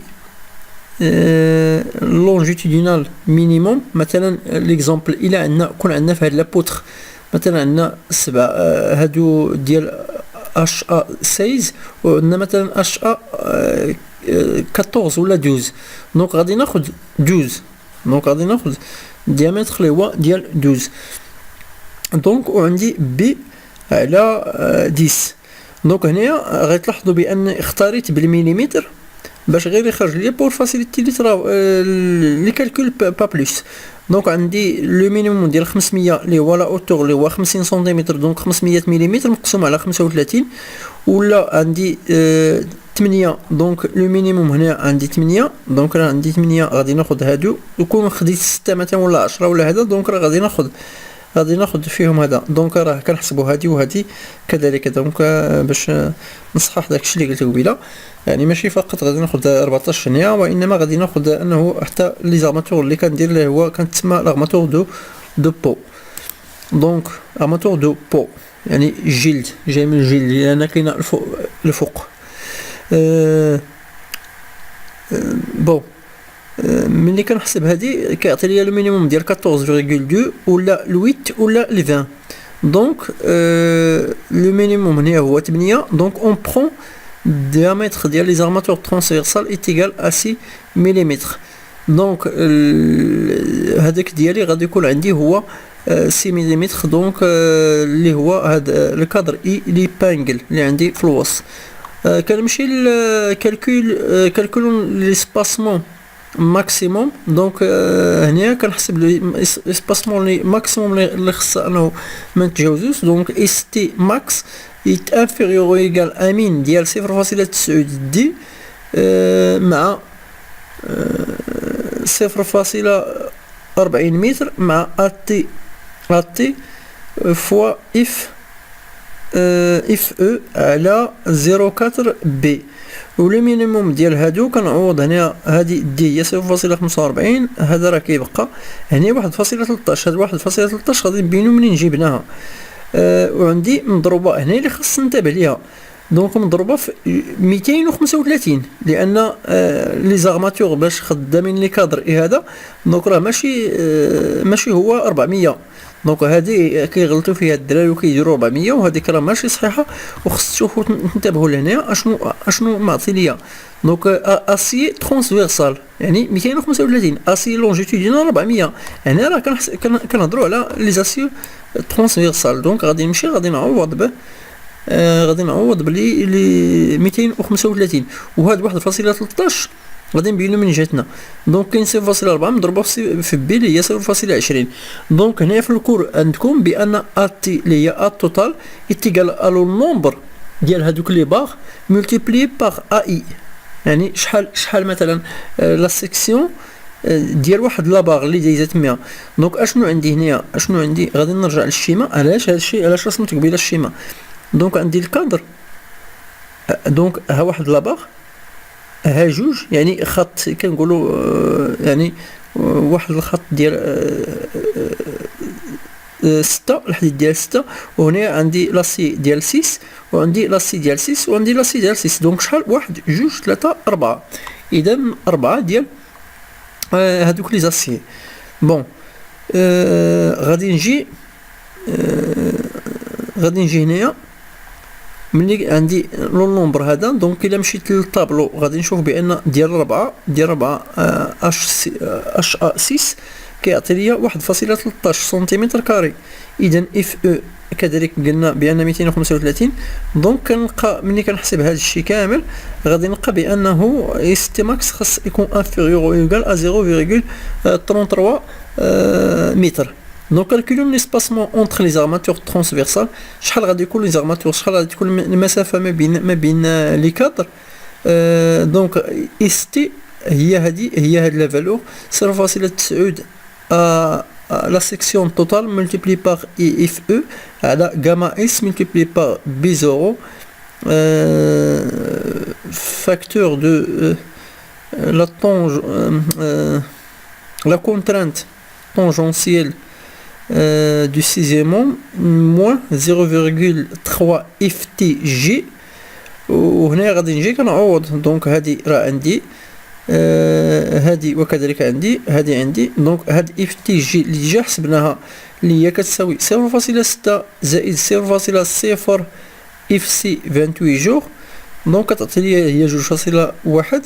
لونجيتودينال مينيموم. مثلا ليكزامبل الى عندنا كون عندنا في هاد لا بوتر مثلا عندنا 7 هادو ديال اش ا 16 وعندنا مثلا اش ا 14 ولا 12. دونك غادي ناخذ 12. دونك غادي ناخذ الديامتر اللي هو ديال 12. دونك وعندي بي على 10. دونك هنايا غتلاحظوا بان اختاريت بالمليمتر باش غير يخرج لي بور فاسيليتي لي كالكول با بلوس. دونك عندي لو مينيموم ديال 500 اللي هو لا اوتور اللي هو 50 سنتيمتر. دونك 500 ملم مقسوم على 35 ولا عندي 8. دونك لو مينيموم هنا عندي 8. دونك راه عندي 8 غادي ناخذ هادو وكون خديت 6 مثلا ولا 10 ولا هذا دونك راه غادي ناخذ فيهم هذا. دونك راه كنحسبوا هذه وهذه كذلك. دونك باش نصحح داكشي اللي قلت قبيله يعني ماشي فقط غادي ناخذ 14 هنا وانما غادي ناخذ انه حتى لي زارماتور اللي كندير اللي هو كنتسمى لارماتور دو بو. دونك ارماتور دو بو يعني جلد جاي من الجلد لان كاينه الفوق بون. ملي كنحسب هذه كيعطي لي لو مينيموم ديال 14.2 ولا ل8 ولا ل20. دونك لو مينيموم هنا هو 8. دونك اون برون diamètre ديال لي زارماتور ترانسفيرسال est égal à 6 ملم. دونك هذاك ديالي غادي يكون عندي هو 6 ملم. دونك اللي هو هذا الكادر اي لي بانجل اللي عندي في الوسط. كنمشي كالكول لي سباسمون ماكسيموم. دونك هنا كنحسب لي سباسمون لي ماكسيموم اللي خص انه ما نتجاوزوش. دونك اس تي ماكس يت انفيريور ايغال امين ديال 0.9 دي مع 0.40 متر مع اتي فوا اف او على 0.4 بي. ولو مينيموم ديال هادو كنعوض هنا. هادي دي هي 0.45، هذا راه كيبقى هنا 1.13. هاد 1.13 غادي نبينو منين جبناها. وعندي مضروبه هنا اللي خاص ننتبه ليها. دونك مضروبه في 235 لان لي زارماتور باش خدامين لي كادر هذا. دونك راه ماشي هو 400. دونك هذه كيغلطوا فيها الدراري وكيديروا 400 وهذيك راه ماشي صحيحه. وخص تشوفوا تنتبهوا لهنا اشنو معطي ليا. دونك اسي ترانسفيرسال يعني 235، اسي لونجيتودينال 400. هنا راه كنهضروا على لي زاسيو ترانسفيرسال. دونك غادي نمشي غادي نعوض به بلي 235. وهاد 1.13 غادي نبينو من جهتنا. دونك كاين 0.4 مضروبه في بي اللي هي 0.20. دونك هنا في الكور عندكم بان اتي اللي هي ات توتال يتيكال الو النومبر ديال هادوك لي باغ ملتيبلي باغ اي. يعني شحال مثلا لا سيكسيون ديال واحد لا باغ اللي دايزه تما. دونك اشنو عندي هنا غادي نرجع للشيما. علاش هادشي علاش رسمت قبيله الشيما. دونك عندي الكادر. دونك ها واحد لا باغ ها جوج يعني خط كنقولوا يعني واحد الخط ديال 6 الحديد ديال 6. وهنا عندي لاسي ديال 6 وعندي لاسي ديال 6 وعندي لاسي ديال 6. دونك شحال 1 2 3 4. اذا 4 ديال هادوك لي زاسي. بون غادي نجي هنايا ملي عندي لو نومبر هذا. دونك الا مشيت للطابلو غادي نشوف بان ديال 4 اش 6 كيعطي ليا 1.13 سنتيمتر كاري. اذا اف او كذلك قلنا بان 235. دونك كنلقى ملي كنحسب هذا الشيء كامل غادي نلقى بانه اس تي ماكس خاص يكون انفيريور او ايغال ا 0.33 متر. دونك كالكولون ليسباسمون اونتر لي زارماتور ترانسفيرسال. شحال غادي يكون لي زارماتور، شحال غادي تكون المسافه ما بين لي كادر. دونك اس تي هي هاد لا فالور 0.9 لا سيكسيون توتال ملتيبلي باغ اي اف او على غاما اس ملتيبلي باغ بي زيرو فاكتور دو لا طونج لا كونترانت tangentielle du sixième moins 0,3 ftg. وهنا غادي نجي كنعوض. دونك هذه راه عندي هذه وكذلك عندي. دونك هاد اف تي جي اللي جا حسبناها اللي هي كتساوي 0.6 زائد 0.0 اف سي 28 جور. دونك كتعطي لي هي 2.1.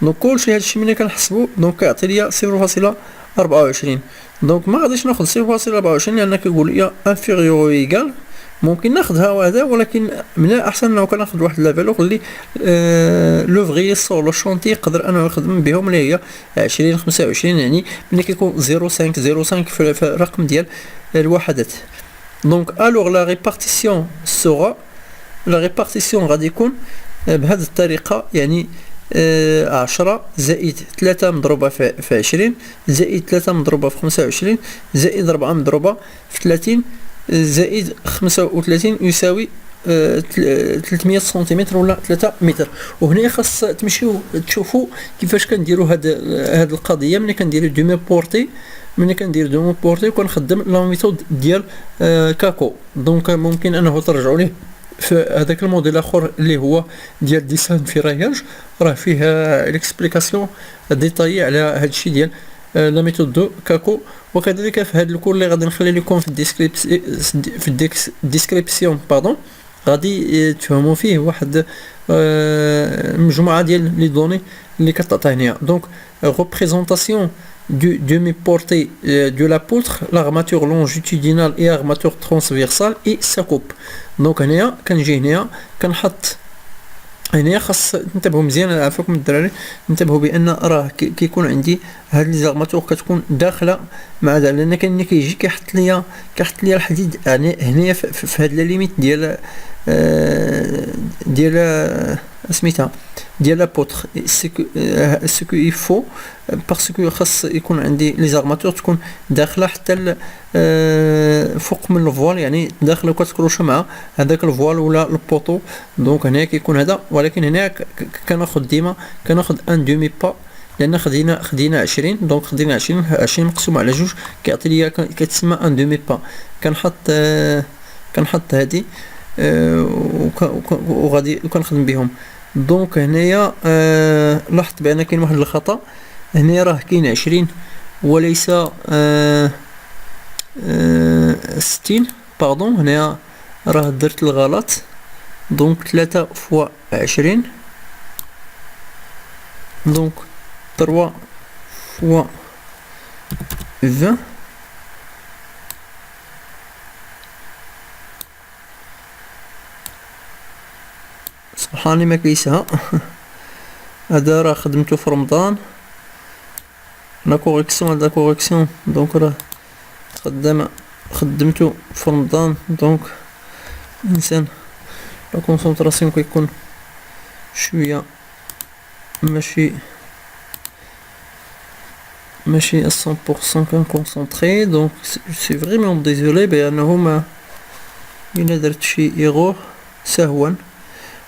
دونك كلشي هادشي ملي كنحسبو دونك كيعطي لي 0.24. دونك ما غاديش ناخذ 0.24 لان كيقول لي انفيريور ايغال. ممكن ناخذها وهذا ولكن من الاحسن انه كناخذ واحد لا فالور اللي لوفغي سور لو شونتي يقدر انه يخدم بهم اللي هي 20 25. يعني ملي كيكون 0.5 في الرقم ديال الوحدات. دونك الوغ لا ريبارتيسيون غادي يكون بهذه الطريقه. يعني 10 زائد 3 مضروبة في 20 زائد 3 مضروبة في 25 زائد 4 مضروبة في 30 زائد 35 يساوي 300 سنتيمتر ولا 3 متر. وهنا خاص تمشيو تشوفوا كيفاش كنديروا هاد القضيه. ملي كندير دومي بورتي وكنخدم لا ميثود ديال كاكو. دونك ممكن انه ترجعوا ليه في هذاك الموديل الاخر اللي هو ديال ديسان في رياج راه فيه الاكسبليكاسيون ديتايي على هذا الشيء ديال لا ميثود دو كاكو. وكذلك في هذا الكور اللي غادي نخلي لكم في الديسكريبسيون غادي تفهموا فيه واحد مجموعة ديال لي دوني اللي كتعطى هنايا. دونك représentation du demi-portée de la poutre, l'armature longitudinale et armature transversale et sa coupe. دونك هنايا كنجي هنايا كنحط هنايا خاص تنتبهوا مزيان عافاكم الدراري، انتبهوا بان راه كيكون عندي هاد لي زارماتور كتكون داخله مع هذا، لان كاين اللي كيجي كيحط ليا الحديد يعني هنايا في هاد لا ليميت ديال سميتها ديال لا بوتر. سكو يفو باسكو خاص يكون عندي لي زارماتور تكون داخله حتى فوق من الفوال، يعني داخله وكتكروشه مع هذاك الفوال ولا البوطو. دونك هنا كيكون هذا، ولكن هنا كناخذ ديما كناخذ ان دومي با، لان خدينا 20. دونك خدينا 20 مقسوم على جوج كيعطي ليا كتسمى ان دومي با. كنحط هذه وغادي كنخدم بهم. دونك هنايا لاحظت بان كاين واحد الخطا هنا، راه كاين 20 وليس 60 باردون. هنا راه درت الغلط. دونك 3 فوا 20 دونك 3 فوا 20. سبحان ما كيسها. هذا راه خدمته في رمضان، لا كوريكسيون دونك راه خدمته في رمضان. دونك الانسان لا كونسونطراسيون كيكون شويه ماشي 100% كان كونسونطري. دونك سي فريمون ديزولي بانه ما درت شي ايغور سهوا.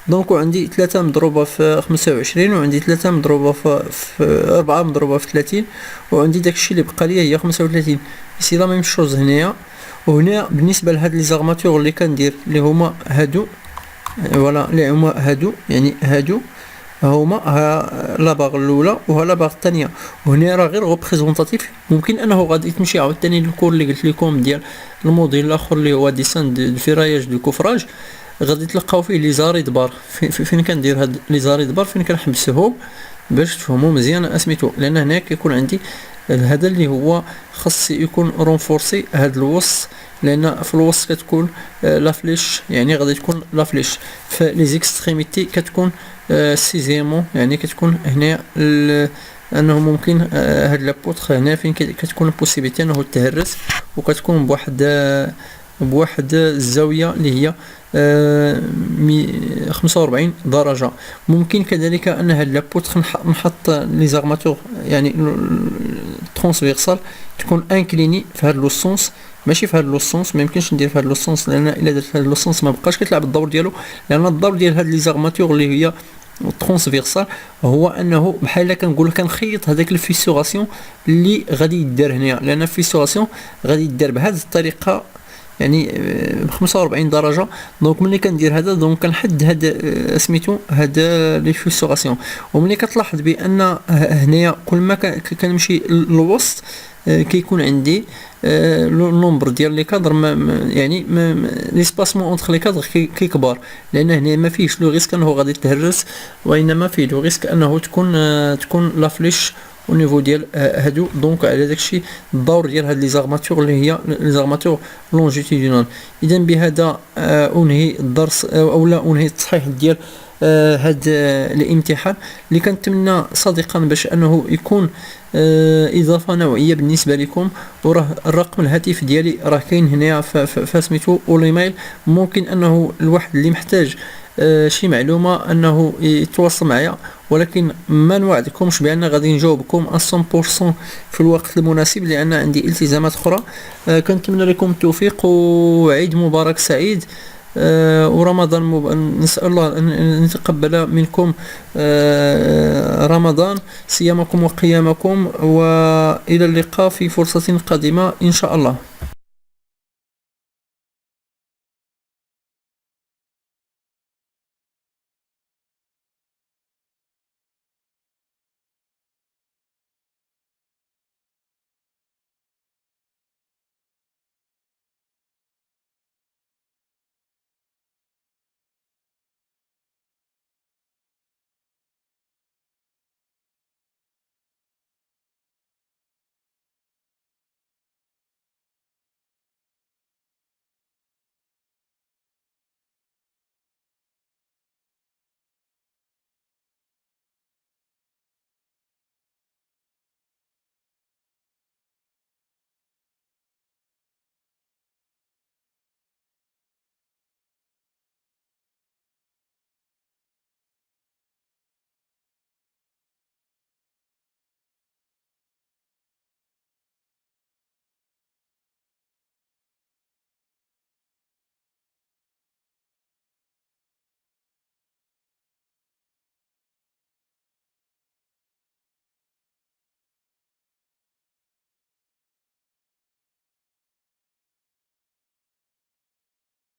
دونك عندي 3 مضروبة في 25 وعندي 3 مضروبة في 4 مضروبة في 30 وعندي داكشي اللي بقى ليا هي 35. سي لا ميم شوز هنايا. وهنا بالنسبة لهاد لي زارماتور اللي كندير اللي هما هادو فوالا، اللي هما هادو يعني هادو هما لا باغ الاولى وها لا باغ الثانيه. وهنا راه غير ريبريزونطاتيف. ممكن انه غادي تمشي عاوتاني للكور اللي قلت لكم ديال الموديل الاخر اللي هو ديسان دو فيراياج دو كوفراج، غادي تلقاو فيه لي زاريد بار. فين كندير هاد لي زاريد بار، فين كنحبسهم باش تفهموا مزيان سميتو. لان هنا كيكون عندي هذا اللي هو خاص يكون رونفورسي هاد الوسط، لان في الوسط كتكون لا فليش، يعني غادي تكون لا فليش في لي زيكستريميتي كتكون سيزيمون، يعني كتكون هنا انه ممكن هاد لابوتر هنا فين كتكون البوسيبيتي انه تهرس وكتكون بواحد الزاويه اللي هي 45 درجه. ممكن كذلك ان هاد لابوتر نحط لي زارماتور يعني ترانسفيرسال تكون انكليني في هاد لو سونس، ماشي في هاد لو سونس. ما يمكنش ندير في هاد لو سونس، لان الا درت في هاد لو سونس ما بقاش كتلعب الدور ديالو. لان الدور ديال هاد لي زارماتور اللي هي ترانسفيرسال هو انه بحال كنقول كنخيط هذاك الفيسوراسيون اللي غادي يدار هنا، لان الفيسوراسيون غادي يدار بهذه الطريقه يعني ب 45 درجه. دونك ملي كندير هذا دونك كنحد هذا سميتو هذا لي فيسوراسيون. وملي كتلاحظ بان هنايا كل ما كنمشي للوسط كيكون عندي لو نومبر ديال لي كادر يعني لي سباسمون اونتر لي كادر كيكبر، لان هنا ما فيهش لو ريسك انه غادي تهرس، وانما فيه لو ريسك انه تكون لا فليش او نيفو ديال هادو. دونك على داكشي الدور ديال هاد لي زارماتور اللي هي لي زارماتور لونجيتودينال. اذا بهذا انهي الدرس اولا انهي التصحيح ديال هاد الامتحان اللي كنتمنى صادقا باش انه يكون اضافه نوعيه بالنسبه لكم. وراه الرقم الهاتف ديالي راه كاين هنا في سميتو والايميل. ممكن انه الواحد اللي محتاج شي معلومه انه يتواصل معايا، ولكن ما نوعدكمش بان غادي نجاوبكم 100% في الوقت المناسب، لان عندي التزامات اخرى. كنتمنى لكم التوفيق وعيد مبارك سعيد ورمضان نسأل الله أن يتقبل منكم رمضان صيامكم وقيامكم، وإلى اللقاء في فرصة قادمة إن شاء الله.